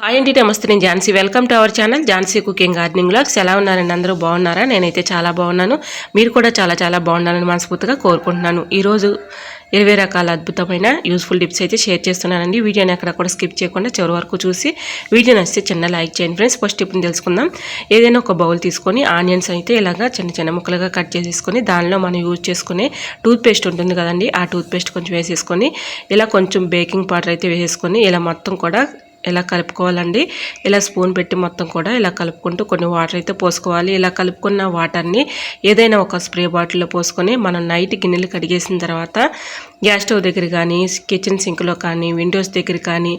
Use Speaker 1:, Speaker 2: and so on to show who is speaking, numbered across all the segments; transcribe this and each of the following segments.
Speaker 1: Hi అండి, నమస్తే. నేను Jhansi. Welcome to our channel Jhansi cooking gardening vlogs. ఎలా ఉన్నారండి? అందరూ బాగున్నారా? నేనైతే చాలా బాగున్నాను. మీరు కూడా చాలా బాగున్నారని మనస్ఫూర్తిగా కోరుకుంటున్నాను. ఈరోజు 20 రకాల అద్భుతమైన యూస్ఫుల్ టిప్స్ అయితే షేర్ చేస్తున్నానండి. వీడియోని అక్కడ కూడా స్కిప్ చేయకుండా చివరి వరకు చూసి వీడియో నచ్చితే చిన్న లైక్ చేయండి ఫ్రెండ్స్. ఫస్ట్ టిప్ని తెలుసుకుందాం. ఏదైనా ఒక బౌల్ తీసుకొని ఆనియన్స్ అయితే ఇలాగా చిన్న ముక్కలుగా కట్ చేసేసుకొని దానిలో మనం యూజ్ చేసుకునే టూత్ పేస్ట్ ఉంటుంది కదండి, ఆ టూత్ పేస్ట్ కొంచెం వేసేసుకొని ఇలా కొంచెం బేకింగ్ పౌడర్ అయితే వేసేసుకొని ఇలా మొత్తం కూడా ఇలా కలుపుకోవాలండి. ఇలా స్పూన్ పెట్టి మొత్తం కూడా ఇలా కలుపుకుంటూ కొన్ని వాటర్ అయితే పోసుకోవాలి. ఇలా కలుపుకున్న వాటర్ని ఏదైనా ఒక స్ప్రే బాటిల్లో పోసుకొని మనం నైట్ గిన్నెలు కడిగేసిన తర్వాత గ్యాస్ స్టవ్ దగ్గర కానీ, కిచెన్ సింక్లో కానీ, విండోస్ దగ్గర కానీ,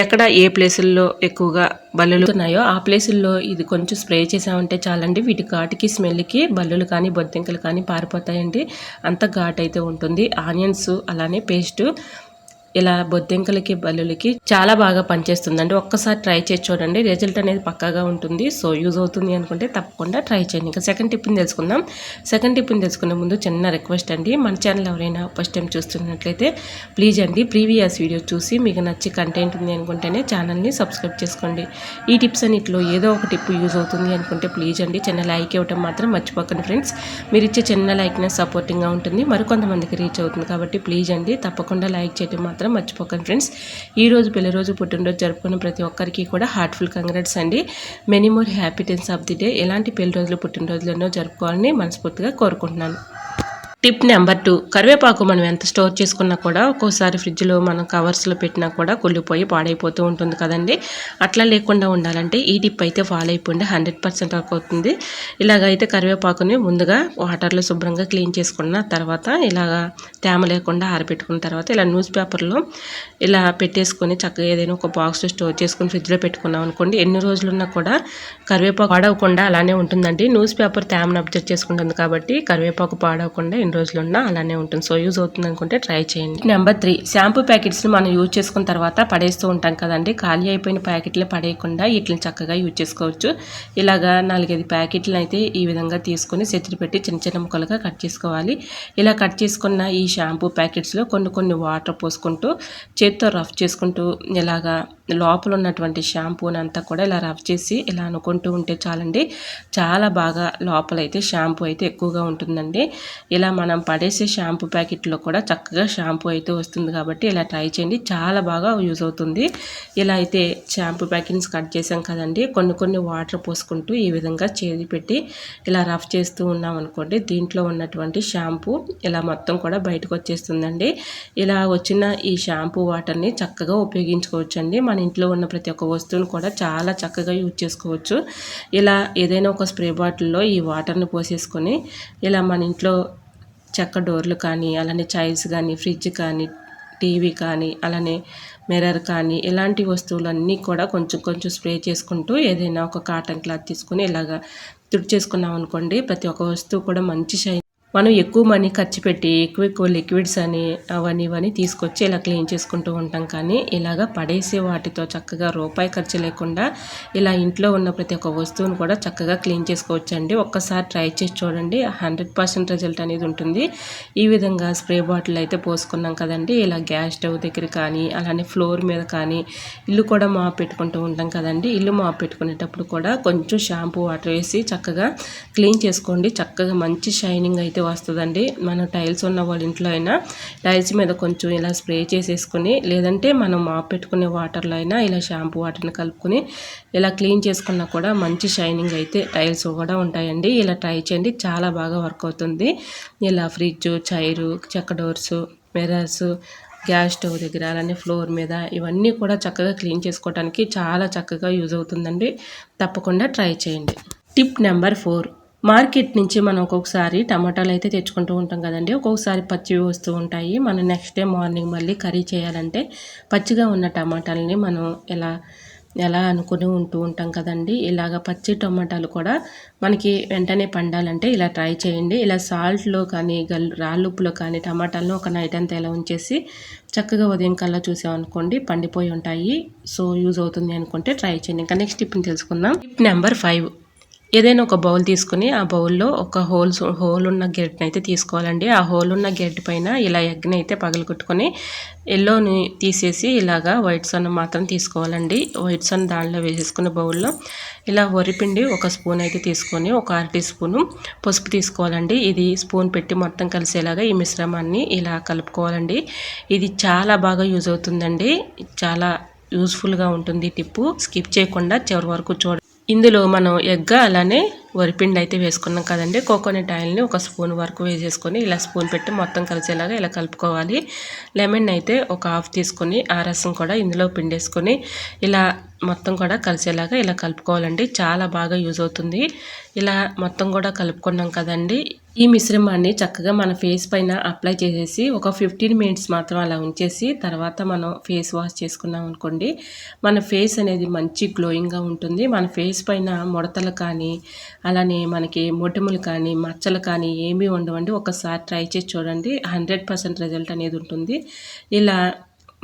Speaker 1: ఎక్కడ ఏ ప్లేసుల్లో ఎక్కువగా బల్లులు ఉన్నాయో ఆ ప్లేసుల్లో ఇది కొంచెం స్ప్రే చేసామంటే చాలండి. వీటి ఘాటుకి స్మెల్కి బల్లులు కానీ బొద్దింకలు కానీ పారిపోతాయండి. అంత ఘాటు అయితే ఉంటుంది. ఆనియన్స్ అలానే పేస్టు ఇలా బొద్దింకలకి బల్లులకి చాలా బాగా పనిచేస్తుందండి. ఒక్కసారి ట్రై చేసి చూడండి, రిజల్ట్ అనేది పక్కాగా ఉంటుంది. సో యూజ్ అవుతుంది అనుకుంటే తప్పకుండా ట్రై చేయండి. ఇంకా సెకండ్ టిప్ని తెలుసుకుందాం. సెకండ్ టిప్ని తెలుసుకునే ముందు చిన్న రిక్వెస్ట్ అండి, మన ఛానల్ ఎవరైనా ఫస్ట్ టైం చూస్తున్నట్లయితే ప్లీజ్ అండి ప్రీవియస్ వీడియో చూసి మీకు నచ్చి కంటెంట్ ఉంది అనుకుంటేనే ఛానల్ని సబ్స్క్రైబ్ చేసుకోండి. ఈ టిప్స్ అన్నింటిలో ఏదో ఒక టిప్ యూజ్ అవుతుంది అనుకుంటే ప్లీజ్ అండి చిన్న లైక్ ఇవ్వటం మాత్రం మర్చిపోకండి ఫ్రెండ్స్. మీరు ఇచ్చే చిన్న లైక్నే సపోర్టింగ్గా ఉంటుంది, మరికొంతమందికి రీచ్ అవుతుంది. కాబట్టి ప్లీజ్ అండి తప్పకుండా లైక్ చేయడం మాత్రం మర్చిపోకండి ఫ్రెండ్స్. ఈ రోజు పెళ్లి రోజు పుట్టినరోజు జరుపుకున్న ప్రతి ఒక్కరికి కూడా హార్ట్ఫుల్ కంగ్రాట్స్ అండి. Many more happy returns of the day. ఎలాంటి పెళ్లి రోజులు పుట్టినరోజులనో జరుపుకోవాలని మనస్ఫూర్తిగా కోరుకుంటున్నాను. టిప్ నెంబర్ 2, కరివేపాకు మనం ఎంత స్టోర్ చేసుకున్నా కూడా ఒక్కోసారి ఫ్రిడ్జ్లో మనం కవర్స్లో పెట్టినా కూడా కుళ్ళిపోయి పాడైపోతూ ఉంటుంది కదండి. అట్లా లేకుండా ఉండాలంటే ఈ టిప్ అయితే ఫాలో అయిపోండి, 100% వర్క్ అవుతుంది. ఇలాగైతే కరివేపాకుని ముందుగా వాటర్లో శుభ్రంగా క్లీన్ చేసుకున్న తర్వాత ఇలాగ తేమ లేకుండా ఆరబెట్టుకున్న తర్వాత ఇలా న్యూస్ పేపర్లో ఇలా పెట్టేసుకొని చక్కగా ఏదైనా ఒక బాక్స్లో స్టోర్ చేసుకుని ఫ్రిడ్జ్లో పెట్టుకున్నాం అనుకోండి, ఎన్ని రోజులున్నా కూడా కరివేపాకు పాడవకుండా అలానే ఉంటుందండి. న్యూస్ పేపర్ తేమను అబ్జర్వ్ చేసుకుంటుంది కాబట్టి కరివేపాకు పాడవకుండా రోజులున్నా అలానే ఉంటుంది. సో యూజ్ అవుతుంది అనుకుంటే ట్రై చేయండి. నెంబర్ 3, షాంపూ ప్యాకెట్స్ని మనం యూజ్ చేసుకున్న తర్వాత పడేస్తూ ఉంటాం కదండి. ఖాళీ అయిపోయిన ప్యాకెట్లు పడేయకుండా వీటిని చక్కగా యూజ్ చేసుకోవచ్చు. ఇలాగా 4-5 ప్యాకెట్లను అయితే ఈ విధంగా తీసుకొని సెచ్చులు పెట్టి చిన్న ముక్కలుగా కట్ చేసుకోవాలి. ఇలా కట్ చేసుకున్న ఈ షాంపూ ప్యాకెట్స్లో కొన్ని వాటర్ పోసుకుంటూ చేత్తో రఫ్ చేసుకుంటూ ఇలాగా లోపల ఉన్నటువంటి షాంపూని అంతా కూడా ఇలా రఫ్ చేసి ఇలా అనుకుంటూ ఉంటే చాలండి, చాలా బాగా లోపలైతే షాంపూ అయితే ఎక్కువగా ఉంటుందండి. ఇలా మనం పడేసే షాంపూ ప్యాకెట్లో కూడా చక్కగా షాంపూ అయితే వస్తుంది కాబట్టి ఇలా ట్రై చేయండి, చాలా బాగా యూజ్ అవుతుంది. ఇలా అయితే షాంపూ ప్యాకెట్స్ కట్ చేసాం కదండి, కొన్ని వాటర్ పోసుకుంటూ ఈ విధంగా చేతి పెట్టి ఇలా రఫ్ చేస్తూ ఉన్నాం అనుకోండి, దీంట్లో ఉన్నటువంటి షాంపూ ఇలా మొత్తం కూడా బయటకు వచ్చేస్తుందండి. ఇలా వచ్చిన ఈ షాంపూ వాటర్ని చక్కగా ఉపయోగించుకోవచ్చండి. మన ఇంట్లో ఉన్న ప్రతి ఒక్క వస్తువును కూడా చాలా చక్కగా యూజ్ చేసుకోవచ్చు. ఇలా ఏదైనా ఒక స్ప్రే బాటిల్లో ఈ వాటర్ని పోసేసుకొని ఇలా మన ఇంట్లో చెక్క డోర్లు కానీ, అలానే చైర్స్ కానీ, ఫ్రిడ్జ్ కానీ, టీవీ కానీ, అలానే మిర్రర్ కానీ, ఇలాంటి వస్తువులన్నీ కూడా కొంచెం స్ప్రే చేసుకుంటూ ఏదైనా ఒక కాటన్ క్లాత్ తీసుకుని ఇలాగా తుడిచేసుకున్నాం అనుకోండి, ప్రతి ఒక్క వస్తువు కూడా మంచి షైన్. మనం ఎక్కువ మనీ ఖర్చు పెట్టి ఎక్కువ లిక్విడ్స్ అని అవన్నీ తీసుకొచ్చి ఇలా క్లీన్ చేసుకుంటూ ఉంటాం. కానీ ఇలాగ పడేసే వాటితో చక్కగా రూపాయి ఖర్చు లేకుండా ఇలా ఇంట్లో ఉన్న ప్రతి ఒక్క వస్తువును కూడా చక్కగా క్లీన్ చేసుకోవచ్చండి. ఒక్కసారి ట్రై చేసి చూడండి, 100% రిజల్ట్ అనేది ఉంటుంది. ఈ విధంగా స్ప్రే బాటిల్ అయితే పోసుకున్నాం కదండి, ఇలా గ్యాస్ స్టవ్ దగ్గర కానీ, అలానే ఫ్లోర్ మీద కానీ, ఇల్లు కూడా మాప్ పెట్టుకుంటూ ఉంటాం కదండి, ఇల్లు మాప్ పెట్టుకునేటప్పుడు కూడా కొంచెం షాంపూ వాటర్ వేసి చక్కగా క్లీన్ చేసుకోండి. చక్కగా మంచి షైనింగ్ అయితే వస్తుందండి. మనం టైల్స్ ఉన్న వాళ్ళ ఇంట్లో అయినా టైల్స్ మీద కొంచెం ఇలా స్ప్రే చేసేసుకుని, లేదంటే మనం మాప్ పెట్టుకునే వాటర్లో అయినా ఇలా షాంపూ వాటర్ని కలుపుకొని ఇలా క్లీన్ చేసుకున్నా కూడా మంచి షైనింగ్ అయితే టైల్స్ కూడా ఉంటాయండి. ఇలా ట్రై చేయండి, చాలా బాగా వర్క్ అవుతుంది. ఇలా ఫ్రిడ్జ్, చైరు, చెక్క డోర్స్, మిర్రర్స్, గ్యాస్ స్టవ్ దగ్గర, అలానే ఫ్లోర్ మీద ఇవన్నీ కూడా చక్కగా క్లీన్ చేసుకోవడానికి చాలా చక్కగా యూజ్ అవుతుందండి. తప్పకుండా ట్రై చేయండి. టిప్ నెంబర్ 4, మార్కెట్ నుంచి మనం ఒక్కొక్కసారి టమాటాలు అయితే తెచ్చుకుంటూ ఉంటాం కదండి. ఒక్కొక్కసారి పచ్చివి వస్తూ ఉంటాయి. మనం నెక్స్ట్ డే మార్నింగ్ మళ్ళీ కర్రీ చేయాలంటే పచ్చిగా ఉన్న టమాటాలని మనం ఎలా అనుకుని ఉంటూ ఉంటాం కదండి. ఇలాగ పచ్చి టమాటాలు కూడా మనకి వెంటనే పండాలంటే ఇలా ట్రై చేయండి. ఇలా సాల్ట్లో కానీ రాళ్ళుప్పులో కానీ టమాటాలను ఒక నైట్ అంతా ఇలా ఉంచేసి చక్కగా ఉదయం కల్లా చూసామనుకోండి పండిపోయి ఉంటాయి. సో యూజ్ అవుతుంది అనుకుంటే ట్రై చేయండి. ఇంకా నెక్స్ట్ టిప్ని తెలుసుకుందాం. టిప్ నెంబర్ 5, ఏదైనా ఒక బౌల్ తీసుకుని ఆ బౌల్లో ఒక హోల్ ఉన్న గెడ్డని అయితే తీసుకోవాలండి. ఆ హోల్ ఉన్న గెడ్డ పైన ఇలా ఎగ్ని అయితే పగలగొట్టుకొని ఎల్లోని తీసేసి ఇలాగా వైట్ సొన్న మాత్రం తీసుకోవాలండి. వైట్ సొన్న దానిలో వేసేసుకుని బౌల్లో ఇలా వరిపిండి ఒక స్పూన్ అయితే తీసుకొని ఒక 1/2 టీ స్పూను పసుపు తీసుకోవాలండి. ఇది స్పూన్ పెట్టి మొత్తం కలిసేలాగా ఈ మిశ్రమాన్ని ఇలా కలుపుకోవాలండి. ఇది చాలా బాగా యూజ్ అవుతుందండి. చాలా యూజ్ఫుల్గా ఉంటుంది టిప్పు. స్కిప్ చేయకుండా చివరి వరకు చూడండి. ఇందులో మనం ఎగ్ అలానే వరిపిండి అయితే వేసుకున్నాం కదండి. కోకోనట్ ఆయిల్ని ఒక స్పూన్ వరకు వేసేసుకొని ఇలా స్పూన్ పెట్టి మొత్తం కలిసేలాగా ఇలా కలుపుకోవాలి. లెమన్ అయితే ఒక హాఫ్ తీసుకొని ఆ రసం కూడా ఇందులో పిండేసుకొని ఇలా మొత్తం కూడా కలిసేలాగా ఇలా కలుపుకోవాలండి. చాలా బాగా యూజ్ అవుతుంది. ఇలా మొత్తం కూడా కలుపుకున్నాం కదండి. ఈ మిశ్రమాన్ని చక్కగా మన ఫేస్ పైన అప్లై చేసేసి ఒక 15 మినిట్స్ మాత్రం అలా ఉంచేసి తర్వాత మనం ఫేస్ వాష్ చేసుకున్నాం అనుకోండి, మన ఫేస్ అనేది మంచి గ్లోయింగ్గా ఉంటుంది. మన ఫేస్ పైన ముడతలు కానీ అలానే మనకి మొటిమలు కానీ మచ్చలు కానీ ఏమీ ఉండవండి. ఒకసారి ట్రై చేసి చూడండి, 100% రిజల్ట్ అనేది ఉంటుంది. ఇలా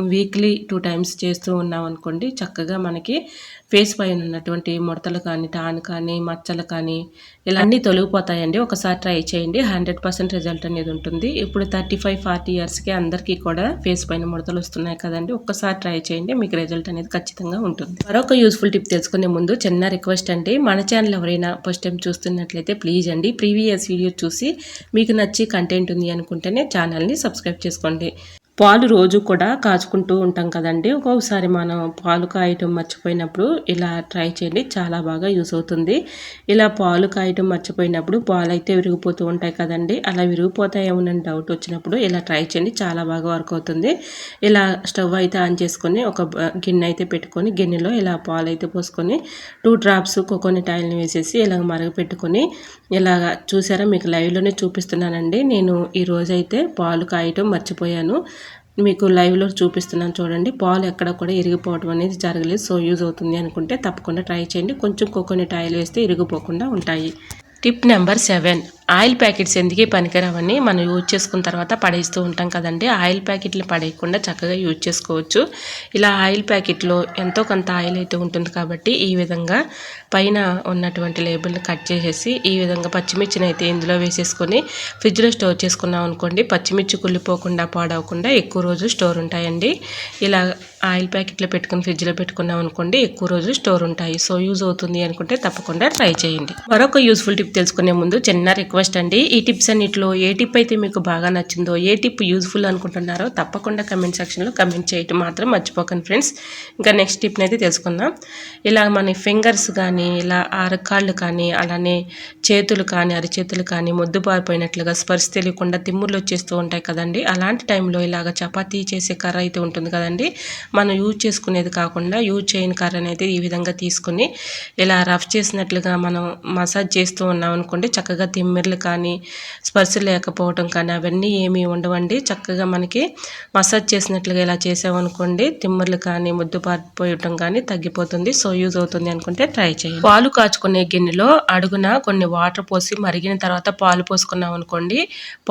Speaker 1: వీక్లీ 2 టైమ్స్ చేస్తూ ఉన్నాం అనుకోండి, చక్కగా మనకి ఫేస్ పైన ఉన్నటువంటి ముడతలు కానీ టాన్ కానీ మచ్చలు కానీ ఇలా అన్నీ తొలగిపోతాయండి. ఒకసారి ట్రై చేయండి, 100% రిజల్ట్ అనేది ఉంటుంది. ఇప్పుడు 35-40 ఇయర్స్కి అందరికీ కూడా ఫేస్ పైన ముడతలు వస్తున్నాయి కదండి. ఒక్కసారి ట్రై చేయండి, మీకు రిజల్ట్ అనేది ఖచ్చితంగా ఉంటుంది. మరొక యూస్ఫుల్ టిప్ తెలుసుకునే ముందు చిన్న రిక్వెస్ట్ అండి, మన ఛానల్ ఎవరైనా ఫస్ట్ టైం చూస్తున్నట్లయితే ప్లీజ్ అండి ప్రీవియస్ వీడియో చూసి మీకు నచ్చి కంటెంట్ ఉంది అనుకుంటేనే ఛానల్ని సబ్స్క్రైబ్ చేసుకోండి. పాలు రోజు కూడా కాచుకుంటూ ఉంటాం కదండి. ఒక్కొక్కసారి మనం పాలు కాయటం మర్చిపోయినప్పుడు ఇలా ట్రై చేయండి, చాలా బాగా యూస్ అవుతుంది. ఇలా పాలు కాయటం మర్చిపోయినప్పుడు పాలు అయితే విరిగిపోతూ ఉంటాయి కదండి. అలా విరిగిపోతాయేమోనని డౌట్ వచ్చినప్పుడు ఇలా ట్రై చేయండి, చాలా బాగా వర్క్ అవుతుంది. ఇలా స్టవ్ అయితే ఆన్ చేసుకొని ఒక గిన్నె అయితే పెట్టుకొని గిన్నెలో ఇలా పాలు అయితే పోసుకొని 2 డ్రాప్స్ కోకోనట్ ఆయిల్ని వేసేసి ఇలా మరగపెట్టుకొని ఇలాగ చూసారా, మీకు లైవ్లోనే చూపిస్తున్నానండి. నేను ఈరోజైతే పాలు కాయటం మర్చిపోయాను, మీకు లైవ్లో చూపిస్తున్నాను చూడండి. పాలు ఎక్కడ కూడా ఇరిగిపోవడం అనేది జరగలేదు. సో యూజ్ అవుతుంది అనుకుంటే తప్పకుండా ట్రై చేయండి. కొంచెం కోకోనట్ ఆయిల్ వేస్తే ఇరిగిపోకుండా ఉంటాయి. టిప్ నెంబర్ 7, ఆయిల్ ప్యాకెట్స్ ఎందుకు పనికిరావని మనం యూజ్ చేసుకున్న తర్వాత పడేస్తూ ఉంటాం కదండి. ఆయిల్ ప్యాకెట్లు పడేయకుండా చక్కగా యూజ్ చేసుకోవచ్చు. ఇలా ఆయిల్ ప్యాకెట్లో ఎంతో కొంత ఆయిల్ అయితే ఉంటుంది కాబట్టి ఈ విధంగా పైన ఉన్నటువంటి లేబుల్ని కట్ చేసేసి ఈ విధంగా పచ్చిమిర్చిని అయితే ఇందులో వేసేసుకొని ఫ్రిడ్జ్లో స్టోర్ చేసుకున్నాం అనుకోండి, పచ్చిమిర్చి కుళ్ళిపోకుండా పాడవకుండా ఎక్కువ రోజు స్టోర్ ఉంటాయండి. ఇలా ఆయిల్ ప్యాకెట్లో పెట్టుకుని ఫ్రిడ్జ్లో పెట్టుకున్నాం అనుకోండి, ఎక్కువ రోజు స్టోర్ ఉంటాయి. సో యూజ్ అవుతుంది అనుకుంటే తప్పకుండా ట్రై చేయండి. మరొక యూస్ఫుల్ టిప్ తెలుసుకునే ముందు చిన్న రిక్వెస్ట్ అండి, ఈ టిప్స్ అన్నిటిలో ఏ టిప్ అయితే మీకు బాగా నచ్చిందో, ఏ టిప్ యూజ్ఫుల్ అనుకుంటున్నారో తప్పకుండా కమెంట్ సెక్షన్లో కమెంట్ చేయటం మాత్రం మర్చిపోకండి ఫ్రెండ్స్. ఇంకా నెక్స్ట్ టిప్ని అయితే తెలుసుకుందాం. ఇలా మన ఫింగర్స్ కానీ ఇలా అరకాళ్ళు కానీ అలానే చేతులు కానీ అరిచేతులు కానీ మొద్దుబారిపోయినట్లుగా స్పర్శ తెలియకుండా తిమ్ముర్లు వచ్చేస్తూ ఉంటాయి కదండి. అలాంటి టైంలో ఇలాగ చపాతీ చేసే కర్ర అయితే ఉంటుంది కదండి, మనం యూజ్ చేసుకునేది కాకుండా యూజ్ చేయని కర్రని అయితే ఈ విధంగా తీసుకుని ఇలా రఫ్ చేసినట్లుగా మనం మసాజ్ చేస్తూ ఉన్నాం అనుకోండి, చక్కగా తిమ్మిర్లు కానీ స్పర్శ లేకపోవడం కానీ అవన్నీ ఏమీ ఉండవండి. చక్కగా మనకి మసాజ్ చేసినట్లుగా ఇలా చేసామనుకోండి, తిమ్మిర్లు కానీ ముద్దు పారిపోయటం కానీ తగ్గిపోతుంది. సో యూజ్ అవుతుంది అనుకుంటే ట్రై చేయండి. పాలు కాచుకునే గిన్నెలో అడుగున కొన్ని వాటర్ పోసి మరిగిన తర్వాత పాలు పోసుకున్నాం అనుకోండి,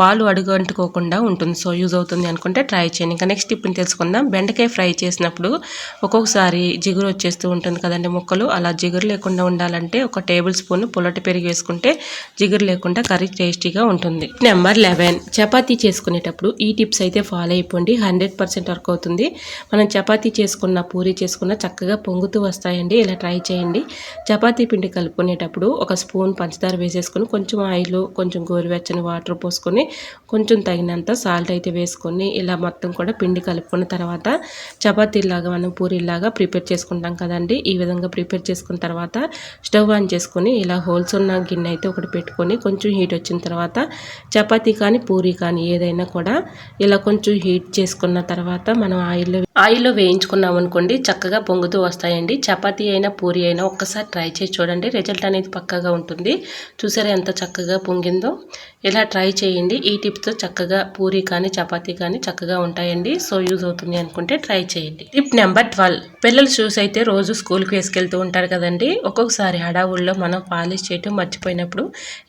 Speaker 1: పాలు అడుగు అంటుకోకుండా ఉంటుంది. సో యూజ్ అవుతుంది అనుకుంటే ట్రై చేయండి. ఇంకా నెక్స్ట్ టిప్ని తెలుసుకుందాం. బెండకాయ ఫ్రై చేసినప్పుడు ఒక్కొక్కసారి జిగురు వచ్చేస్తూ ఉంటుంది కదండి ముక్కలు, అలా జిగురు లేకుండా ఉండాలంటే ఒక టేబుల్ స్పూన్ పుల్లటి పెరుగు వేసుకుంటే జిగురు లేకుండా కర్రీ టేస్టీగా ఉంటుంది. నెంబర్ 11, చపాతీ చేసుకునేటప్పుడు ఈ టిప్స్ అయితే ఫాలో అయిపోండి, 100% వర్క్ అవుతుంది. మనం చపాతీ చేసుకున్న పూరి చేసుకున్న చక్కగా పొంగుతూ వస్తాయండి. ఇలా ట్రై చేయండి. చపాతీ పిండి కలుపుకునేటప్పుడు ఒక స్పూన్ పంచదార వేసేసుకొని కొంచెం ఆయిల్ కొంచెం గోరువెచ్చని వాటర్ పోసుకొని కొంచెం తగినంత సాల్ట్ అయితే వేసుకొని ఇలా మొత్తం కూడా పిండి కలుపుకున్న తర్వాత చపాతీలాగా మనం పూరీలాగా ప్రిపేర్ చేసుకుంటాం కదండి. ఈ విధంగా ప్రిపేర్ చేసుకున్న తర్వాత స్టవ్ ఆన్ చేసుకొని ఇలా హోల్స్ ఉన్న గిన్నె అయితే ఒకటి పెట్టుకొని కొంచెం హీట్ వచ్చిన తర్వాత చపాతీ కానీ పూరీ కానీ ఏదైనా కూడా ఇలా కొంచెం హీట్ చేసుకున్న తర్వాత మనం ఆయిల్లో వేయించుకున్నాం అనుకోండి, చక్కగా పొంగుతూ వస్తాయండి. చపాతీ అయినా పూరీ అయినా ఒక్కసారి ట్రై చేసి చూడండి, రిజల్ట్ అనేది పక్కాగా ఉంటుంది. చూసారా ఎంత చక్కగా పొంగిందో. ఇలా ట్రై చేయండి. ఈ టిప్తో చక్కగా పూరీ కానీ చపాతీ కానీ చక్కగా ఉంటాయండి. సో యూజ్ అవుతుంది అనుకుంటే ట్రై చేయండి. టిప్ నెంబర్ 12, పిల్లలు షూస్ అయితే రోజు స్కూల్కి వేసుకెళ్తూ ఉంటారు కదండి. ఒక్కొక్కసారి హడావుల్లో మనం పాలిష్ చేయటం మర్చిపోయినప్పుడు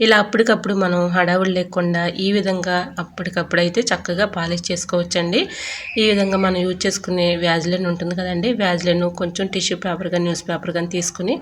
Speaker 1: ఇలా అప్పటికప్పుడు అప్పటికప్పుడు మనం హడావుడి లేకుండా ఈ విధంగా అప్పటికప్పుడు అయితే చక్కగా పాలిష్ చేసుకోవచ్చండి. ఈ విధంగా మనం యూజ్ చేసుకునే వ్యాజ్లైన్ ఉంటుంది కదండి, వ్యాజ్లైన్ కొంచెం టిష్యూ పేపర్ కానీ న్యూస్ పేపర్ కానీ తీసుకుని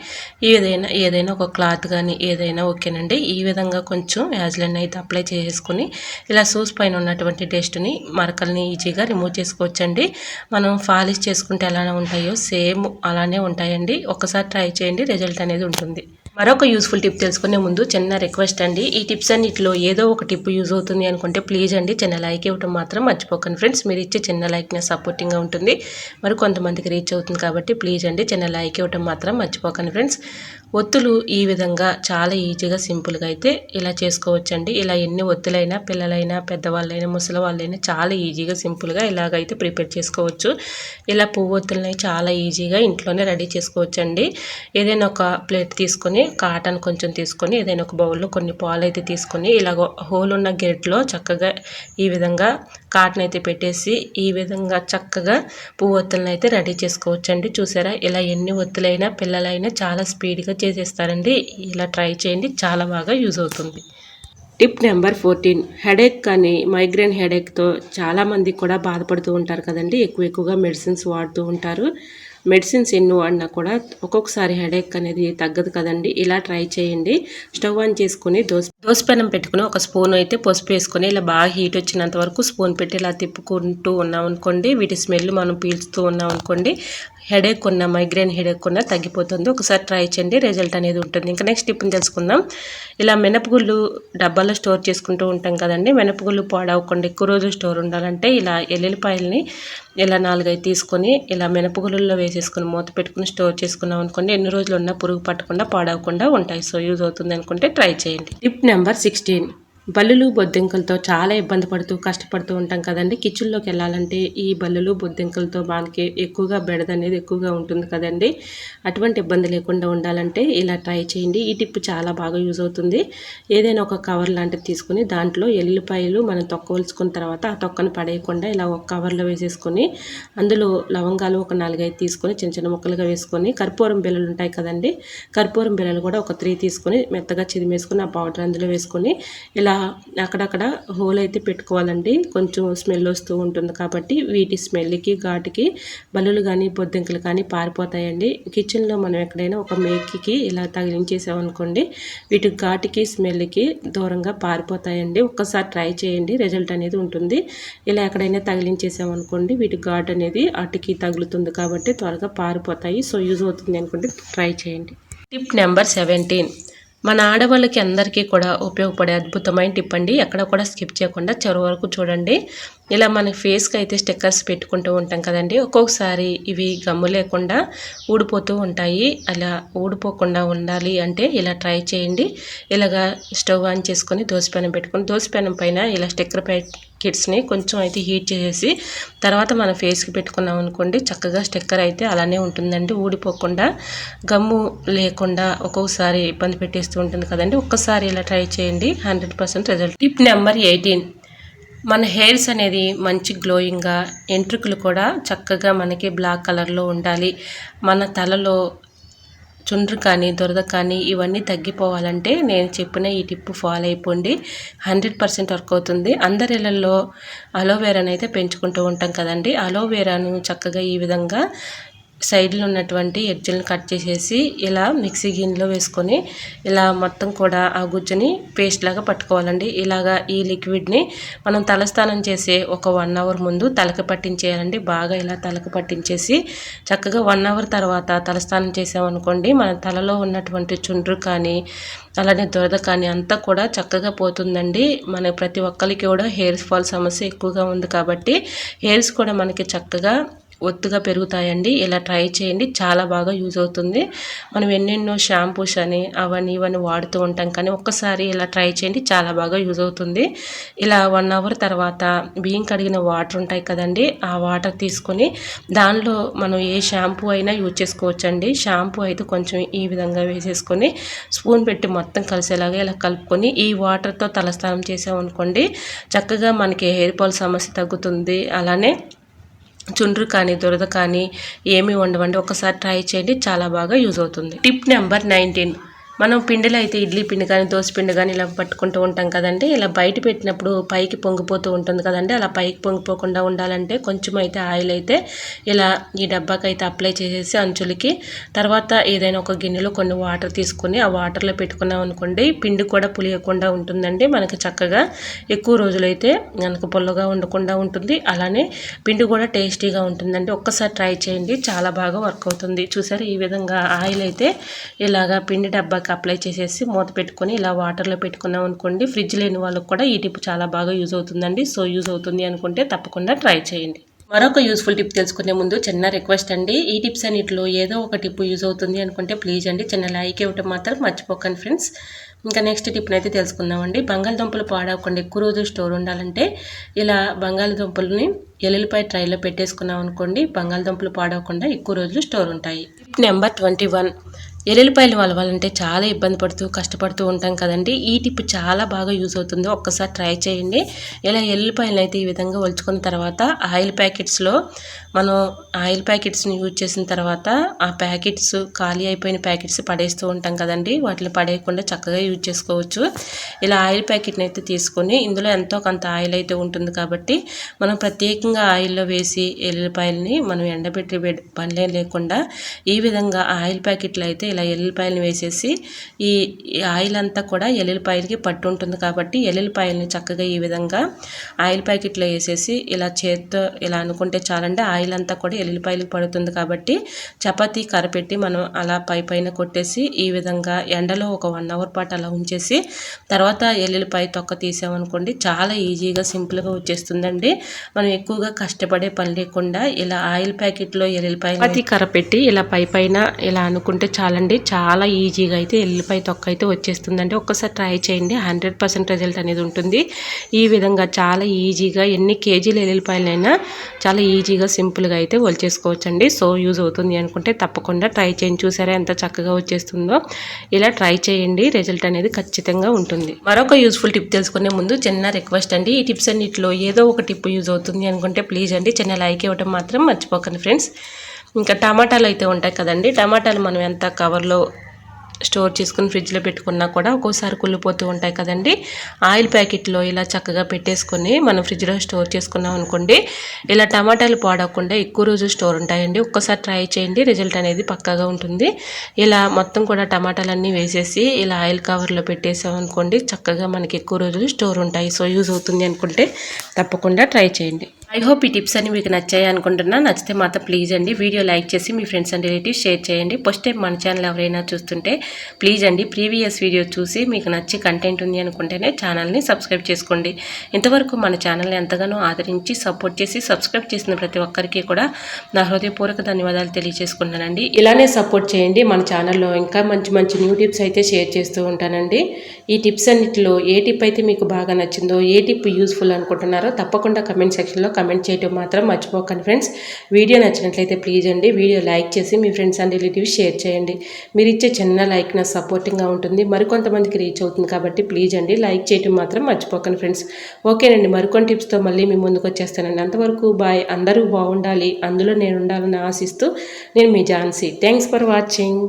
Speaker 1: ఏదైనా ఒక క్లాత్ కానీ ఏదైనా ఓకేనండి. ఈ విధంగా కొంచెం వ్యాజ్లైన్ అయితే అప్లై చేసుకుని ఇలా షూస్ పైన ఉన్నటువంటి డస్ట్ని మరకల్ని ఈజీగా రిమూవ్ చేసుకోవచ్చండి. మనం పాలిష్ చేసుకుంటే ఎలా ఉంటాయో సేమ్ అలానే ఉంటాయండి. ఒకసారి ట్రై చేయండి, రిజల్ట్ అనేది ఉంటుంది. మరొక యూస్ఫుల్ టిప్ తెలుసుకునే ముందు చిన్న రిక్వెస్ట్ అండి. ఈ టిప్స్ అన్నిటిలో ఏదో ఒక టిప్ యూజ్ అవుతుంది అనుకుంటే ప్లీజ్ అండి చిన్న లైక్ ఇవ్వడం మాత్రం మర్చిపోకండి ఫ్రెండ్స్. మీరు ఇచ్చే చిన్న లైక్ నాకు సపోర్టింగ్గా ఉంటుంది, మరి కొంతమందికి రీచ్ అవుతుంది కాబట్టి ప్లీజ్ అండి చిన్న లైక్ ఇవ్వడం మాత్రం మర్చిపోకండి ఫ్రెండ్స్. ఒత్తులు ఈ విధంగా చాలా ఈజీగా సింపుల్గా అయితే ఇలా చేసుకోవచ్చండి. ఇలా ఎన్ని ఒత్తులైనా పిల్లలైనా పెద్దవాళ్ళైనా ముసలి వాళ్ళైనా చాలా ఈజీగా సింపుల్గా ఇలాగైతే ప్రిపేర్ చేసుకోవచ్చు. ఇలా పువ్వు ఒత్తులని చాలా ఈజీగా ఇంట్లోనే రెడీ చేసుకోవచ్చండి. ఏదైనా ఒక ప్లేట్ తీసుకొని కాటన్ కొంచెం తీసుకొని ఏదైనా ఒక బౌల్లో కొన్ని పాలు అయితే తీసుకొని ఇలాగ హోల్ ఉన్న గెట్లో చక్కగా ఈ విధంగా కాటన్ అయితే పెట్టేసి ఈ విధంగా చక్కగా పువ్వు ఒత్తులను అయితే రెడీ చేసుకోవచ్చండి. చూసారా, ఇలా ఎన్ని ఒత్తులైనా పిల్లలైనా చాలా స్పీడ్గా చేసేస్తారండి. ఇలా ట్రై చేయండి, చాలా బాగా యూజ్ అవుతుంది. టిప్ నెంబర్ 14, హెడేక్ కానీ మైగ్రేన్ హెడేక్తో చాలామంది కూడా బాధపడుతూ ఉంటారు కదండి. ఎక్కువగా మెడిసిన్స్ వాడుతూ ఉంటారు. మెడిసిన్స్ ఎన్ని వాడినా కూడా ఒక్కొక్కసారి హెడేక్ అనేది తగ్గదు కదండి. ఇలా ట్రై చేయండి. స్టవ్ ఆన్ చేసుకుని దోసపెనం పెట్టుకుని ఒక స్పూన్ అయితే పసుపు వేసుకొని ఇలా బాగా హీట్ వచ్చినంత వరకు స్పూన్ పెట్టి ఇలా తిప్పుకుంటూ ఉన్నాం అనుకోండి, వీటి స్మెల్ మనం పీల్చుతూ ఉన్నాం అనుకోండి, హెడేక్ ఉన్న మైగ్రేన్ హెడేక్ ఉన్న తగ్గిపోతుంది. ఒకసారి ట్రై చేయండి, రిజల్ట్ అనేది ఉంటుంది. ఇంకా నెక్స్ట్ టిప్ని తెలుసుకుందాం. ఇలా మినపగుళ్ళు డబ్బాలో స్టోర్ చేసుకుంటూ ఉంటాం కదండి. మినపగుళ్ళు పాడవకుండా ఎక్కువ రోజులు స్టోర్ ఉండాలంటే ఇలా ఎల్లుల్లిపాయలని ఇలా 4-5 తీసుకొని ఇలా మినపగుళ్ళల్లో వేసేసుకుని మూత పెట్టుకుని స్టోర్ చేసుకున్నాం అనుకోండి, ఎన్ని రోజులు ఉన్నా పురుగు పట్టకుండా పాడవకుండా ఉంటాయి. సో యూజ్ అవుతుంది అనుకుంటే ట్రై చేయండి. టిప్ నెంబర్ 16, బల్లులు బొద్దింకలతో చాలా ఇబ్బంది పడుతూ కష్టపడుతూ ఉంటాం కదండి. కిచెన్లోకి వెళ్ళాలంటే ఈ బల్లులు బొద్దింకలతో మనకి ఎక్కువగా బెడద అనేది ఎక్కువగా ఉంటుంది కదండి. అటువంటి ఇబ్బంది లేకుండా ఉండాలంటే ఇలా ట్రై చేయండి. ఈ టిప్ చాలా బాగా యూజ్ అవుతుంది. ఏదైనా ఒక కవర్ లాంటిది తీసుకుని దాంట్లో ఎల్లిపాయలు మనం తొక్కవలుచుకున్న తర్వాత ఆ తొక్కను పడేయకుండా ఇలా ఒక కవర్లో వేసేసుకొని అందులో లవంగాలు ఒక 4-5 తీసుకొని చిన్న చిన్న ముక్కలుగా వేసుకొని కర్పూరం బిళ్ళలు ఉంటాయి కదండి, కర్పూరం బిళ్ళలు కూడా ఒక 3 తీసుకొని మెత్తగా చిదిమేసుకొని ఆ పౌడర్ అందులో వేసుకొని ఇలా అక్కడక్కడ హోల్ అయితే పెట్టుకోవాలండి. కొంచెం స్మెల్ వస్తూ ఉంటుంది కాబట్టి వీటి స్మెల్కి ఘాటుకి బల్లులు కానీ బొద్దింకలు కానీ పారిపోతాయండి. కిచెన్లో మనం ఎక్కడైనా ఒక మేకికి ఇలా తగిలించేసామనుకోండి, వీటి ఘాటుకి స్మెల్కి దూరంగా పారిపోతాయండి. ఒక్కసారి ట్రై చేయండి, రిజల్ట్ అనేది ఉంటుంది. ఇలా ఎక్కడైనా తగిలించేసామనుకోండి వీటి ఘాటు అనేది అటుకి తగులుతుంది కాబట్టి త్వరగా పారిపోతాయి. సో యూజ్ అవుతుంది అనుకుంటే ట్రై చేయండి. టిప్ నెంబర్ 17, మన ఆడవాళ్ళకి అందరికీ కూడా ఉపయోగపడే అద్భుతమైన టిప్ అండి. ఎక్కడ కూడా స్కిప్ చేయకుండా చివరి వరకు చూడండి. ఇలా మన ఫేస్కి అయితే స్టిక్కర్స్ పెట్టుకుంటూ ఉంటాం కదండి. ఒక్కొక్కసారి ఇవి గమ్ము లేకుండా ఊడిపోతూ ఉంటాయి. అలా ఊడిపోకుండా ఉండాలి అంటే ఇలా ట్రై చేయండి. ఇలాగా స్టవ్ ఆన్ చేసుకొని దోసపెనం పెట్టుకొని దోసపెనం పైన ఇలా స్టిక్కర్ కిట్స్ని కొంచెం అయితే హీట్ చేసేసి తర్వాత మన ఫేస్కి పెట్టుకున్నాం అనుకోండి, చక్కగా స్టిక్కర్ అయితే అలానే ఉంటుందండి. ఊడిపోకుండా గమ్ము లేకుండా ఒక్కొక్కసారి ఇబ్బంది పెట్టేస్తూ ఉంటుంది కదండి. ఒక్కసారి ఇలా ట్రై చేయండి, 100% రిజల్ట్. టిప్ నెంబర్ 18, మన హెయిర్స్ అనేది మంచి గ్లోయింగ్గా, ఎంట్రుకలు కూడా చక్కగా మనకి బ్లాక్ కలర్లో ఉండాలి. మన తలలో చుండ్రు కానీ దురద కానీ ఇవన్నీ తగ్గిపోవాలంటే నేను చెప్పిన ఈ టిప్ ఫాలో అయిపోండి, 100% వర్క్ అవుతుంది. అందరి ఇళ్ళల్లో అలోవెరాను అయితే పెంచుకుంటూ ఉంటాం కదండి. అలోవెరాను చక్కగా ఈ విధంగా సైడ్లో ఉన్నటువంటి ఎడ్జ్లను కట్ చేసేసి ఇలా మిక్సీ గిన్నెలో వేసుకొని ఇలా మొత్తం కూడా ఆ గుజ్జుని పేస్ట్ లాగా పట్టుకోవాలండి. ఇలాగా ఈ లిక్విడ్ని మనం తలస్నానం చేసే ఒక 1 అవర్ ముందు తలకు పట్టించేయాలండి. బాగా ఇలా తలకు పట్టించేసి చక్కగా 1 అవర్ తర్వాత తలస్నానం చేసామనుకోండి, మన తలలో ఉన్నటువంటి చుండ్రు కానీ అలానే దురద కానీ అంతా కూడా చక్కగా పోతుందండి. మన ప్రతి ఒక్కరికి కూడా హెయిర్స్ ఫాల్ సమస్య ఎక్కువగా ఉంది కాబట్టి హెయిర్స్ కూడా మనకి చక్కగా ఒత్తుగా పెరుగుతాయండి. ఇలా ట్రై చేయండి, చాలా బాగా యూజ్ అవుతుంది. మనం ఎన్నెన్నో షాంపూస్ అని అవన్నీ ఇవన్నీ వాడుతూ ఉంటాం కానీ ఒక్కసారి ఇలా ట్రై చేయండి, చాలా బాగా యూజ్ అవుతుంది. ఇలా 1 అవర్ తర్వాత బియ్యం కడిగిన వాటర్ ఉంటాయి కదండి, ఆ వాటర్ తీసుకొని దానిలో మనం ఏ షాంపూ అయినా యూజ్ చేసుకోవచ్చండి. షాంపూ అయితే కొంచెం ఈ విధంగా వేసేసుకొని స్పూన్ పెట్టి మొత్తం కలిసేలాగా ఇలా కలుపుకొని ఈ వాటర్తో తలస్నానం చేసామనుకోండి, చక్కగా మనకి హెయిర్ ఫాల్ సమస్య తగ్గుతుంది. అలానే చుండ్రు కానీ దురద కానీ ఏమీ ఉండవండి. ఒకసారి ట్రై చేయండి, చాలా బాగా యూజ్ అవుతుంది. టిప్ నెంబర్ 19, మనం పిండిలో అయితే ఇడ్లీ పిండి కానీ దోశ పిండి కానీ ఇలా పట్టుకుంటూ ఉంటాం కదండి. ఇలా బయట పెట్టినప్పుడు పైకి పొంగిపోతూ ఉంటుంది కదండి. అలా పైకి పొంగిపోకుండా ఉండాలంటే కొంచెం అయితే ఆయిల్ అయితే ఇలా ఈ డబ్బాకి అయితే అప్లై చేసేసి అంచులకి తర్వాత ఏదైనా ఒక గిన్నెలో కొన్ని వాటర్ తీసుకొని ఆ వాటర్లో పెట్టుకున్నాం అనుకోండి, పిండి కూడా పులియకుండా ఉంటుందండి. మనకి చక్కగా ఎక్కువ రోజులైతే మనకు పుల్లగా ఉండకుండా ఉంటుంది. అలానే పిండి కూడా టేస్టీగా ఉంటుందండి. ఒక్కసారి ట్రై చేయండి, చాలా బాగా వర్క్ అవుతుంది. చూసారు, ఈ విధంగా ఆయిల్ అయితే ఇలాగా పిండి డబ్బాకి అప్లై చేసేసి మూత పెట్టుకొని ఇలా వాటర్లో పెట్టుకున్నాం అనుకోండి, ఫ్రిడ్జ్ లేని వాళ్ళకి కూడా ఈ టిప్ చాలా బాగా యూజ్ అవుతుందండి. సో యూజ్ అవుతుంది అనుకుంటే తప్పకుండా ట్రై చేయండి. మరొక యూస్ఫుల్ టిప్ తెలుసుకునే ముందు చిన్న రిక్వెస్ట్ అండి, ఈ టిప్స్ అన్నిటిలో ఏదో ఒక టిప్ యూజ్ అవుతుంది అనుకుంటే ప్లీజ్ అండి చిన్న లైక్ ఇవ్వటం మాత్రం మర్చిపోకండి ఫ్రెండ్స్. ఇంకా నెక్స్ట్ టిప్ని అయితే తెలుసుకుందామండి. బంగాళదుంపలు పాడవకుండా ఎక్కువ రోజులు స్టోర్ ఉండాలంటే ఇలా బంగాళదుంపలని ఎల్లుల్లిపాయ ట్రైలో పెట్టేసుకున్నాం అనుకోండి, బంగాళదుంపలు పాడవకుండా ఎక్కువ రోజులు స్టోర్ ఉంటాయి. టిప్ నెంబర్ 21, ఎల్లుల్లిపాయలు వలవాలంటే చాలా ఇబ్బంది పడుతూ కష్టపడుతూ ఉంటాం కదండి. ఈ టిప్ చాలా బాగా యూజ్ అవుతుంది, ఒక్కసారి ట్రై చేయండి. ఇలా ఎల్లుల్లిపాయలు అయితే ఈ విధంగా ఒలుచుకున్న తర్వాత ఆయిల్ ప్యాకెట్స్లో మనం ఆయిల్ ప్యాకెట్స్ని యూజ్ చేసిన తర్వాత ఆ ప్యాకెట్స్ ఖాళీ అయిపోయిన ప్యాకెట్స్ పడేస్తూ ఉంటాం కదండి, వాటిని పడేయకుండా చక్కగా యూజ్ చేసుకోవచ్చు. ఇలా ఆయిల్ ప్యాకెట్ని అయితే తీసుకొని ఇందులో ఎంతో కొంత ఆయిల్ అయితే ఉంటుంది కాబట్టి మనం ప్రత్యేకంగా ఆయిల్లో వేసి ఎల్లుల్లిపాయలని మనం ఎండబెట్టి పనిలే లేకుండా ఈ విధంగా ఆయిల్ ప్యాకెట్లు అయితే ఇలా ఎల్లుల్లిపాయలను వేసేసి ఈ ఆయిల్ అంతా కూడా ఎల్లుల్లిపాయలకి పట్టు ఉంటుంది కాబట్టి ఎల్లుల్లిపాయలని చక్కగా ఈ విధంగా ఆయిల్ ప్యాకెట్లో వేసేసి ఇలా చేత్తో ఇలా అనుకుంటే చాలండి, ఆయిల్ అంతా కూడా ఎల్లుల్లిపాయలకి పడుతుంది కాబట్టి చపాతీ కర్ర పెట్టి మనం అలా పైన కొట్టేసి ఈ విధంగా ఎండలో ఒక 1 అవర్ పాటు అలా ఉంచేసి తర్వాత ఎల్లుల్లిపాయ తొక్క తీసామనుకోండి, చాలా ఈజీగా సింపుల్గా వచ్చేస్తుందండి. మనం ఎక్కువగా కష్టపడే పని లేకుండా ఇలా ఆయిల్ ప్యాకెట్లో ఎల్లుల్లిపాయ చపాతీ కర్ర పెట్టి ఇలా పైన ఇలా అనుకుంటే చాలండి, చాలా ఈజీగా అయితే ఎల్లుల్లిపాయ తొక్క అయితే వచ్చేస్తుందండి. ఒక్కసారి ట్రై చేయండి, 100% రిజల్ట్ అనేది ఉంటుంది. ఈ విధంగా చాలా ఈజీగా ఎన్ని కేజీల ఎల్లుల్లిపాయలైనా చాలా ఈజీగా సింపుల్గా అయితే వలిచేసుకోవచ్చండి. సో యూజ్ అవుతుంది అనుకుంటే తప్పకుండా ట్రై చేయండి. చూసారా ఎంత చక్కగా వచ్చేస్తుందో, ఇలా ట్రై చేయండి, రిజల్ట్ అనేది ఖచ్చితంగా ఉంటుంది. మరొక యూస్ఫుల్ టిప్ తెలుసుకునే ముందు చిన్న రిక్వెస్ట్ అండి, ఈ టిప్స్ అన్నిటిలో ఏదో ఒక టిప్ యూజ్ అవుతుంది అనుకుంటే ప్లీజ్ అండి చిన్న లైక్ ఇవ్వడం మాత్రం మర్చిపోకండి ఫ్రెండ్స్. ఇంకా టమాటాలు అయితే ఉంటాయి కదండి, టమాటాలు మనం ఎంత కవర్లో స్టోర్ చేసుకుని ఫ్రిడ్జ్లో పెట్టుకున్నా కూడా ఒక్కోసారి కుళ్ళిపోతూ ఉంటాయి కదండి. ఆయిల్ ప్యాకెట్లో ఇలా చక్కగా పెట్టేసుకొని మనం ఫ్రిడ్జ్లో స్టోర్ చేసుకున్నాం అనుకోండి, ఇలా టమాటాలు పాడకుండా ఎక్కువ రోజులు స్టోర్ ఉంటాయండి. ఒక్కసారి ట్రై చేయండి, రిజల్ట్ అనేది పక్కాగా ఉంటుంది. ఇలా మొత్తం కూడా టమాటాలన్నీ వేసేసి ఇలా ఆయిల్ కవర్లో పెట్టేసాం అనుకోండి, చక్కగా మనకి ఎక్కువ రోజులు స్టోర్ ఉంటాయి. సో యూజ్ అవుతుంది అనుకుంటే తప్పకుండా ట్రై చేయండి. ఐ హోప్ ఈ టిప్స్ అన్ని మీకు నచ్చాయి అనుకుంటున్నా. నచ్చితే మాత్రం ప్లీజ్ అండి వీడియో లైక్ చేసి మీ ఫ్రెండ్స్ అండ్ రిలేటివ్స్ షేర్ చేయండి. ఫస్ట్ టైం మన ఛానల్ ఎవరైనా చూస్తుంటే ప్లీజ్ అండి ప్రీవియస్ వీడియో చూసి మీకు నచ్చి కంటెంట్ ఉంది అనుకుంటేనే ఛానల్ని సబ్స్క్రైబ్ చేసుకోండి. ఇంతవరకు మన ఛానల్ని ఎంతగానో ఆదరించి సపోర్ట్ చేసి సబ్స్క్రైబ్ చేసిన ప్రతి ఒక్కరికి కూడా నా హృదయపూర్వక ధన్యవాదాలు తెలియజేసుకుంటానండి. ఇలానే సపోర్ట్ చేయండి. మన ఛానల్లో ఇంకా మంచి మంచి న్యూ టిప్స్ అయితే షేర్ చేస్తూ ఉంటానండి. ఈ టిప్స్ అన్నిటిలో ఏ టిప్ అయితే మీకు బాగా నచ్చిందో, ఏ టిప్ యూస్ఫుల్ అనుకుంటున్నారో తప్పకుండా కమెంట్ సెక్షన్లో కమెంట్ చేయడం మాత్రం మర్చిపోకండి ఫ్రెండ్స్. వీడియో నచ్చినట్లయితే ప్లీజ్ అండి వీడియో లైక్ చేసి మీ ఫ్రెండ్స్ అండ్ రిలేటివ్స్ షేర్ చేయండి. మీరు ఇచ్చే చిన్న లైక్ నా సపోర్టింగ్గా ఉంటుంది, మరికొంతమందికి రీచ్ అవుతుంది కాబట్టి ప్లీజ్ అండి లైక్ చేయడం మాత్రం మర్చిపోకండి ఫ్రెండ్స్. ఓకేనండి, మరికొన్ని టిప్స్తో మళ్ళీ మీ ముందుకు వచ్చేస్తానండి. అంతవరకు బాయ్. అందరూ బాగుండాలి, అందులో నేను ఉండాలని ఆశిస్తూ నేను మీ ఝాన్సీ. Thanks for watching.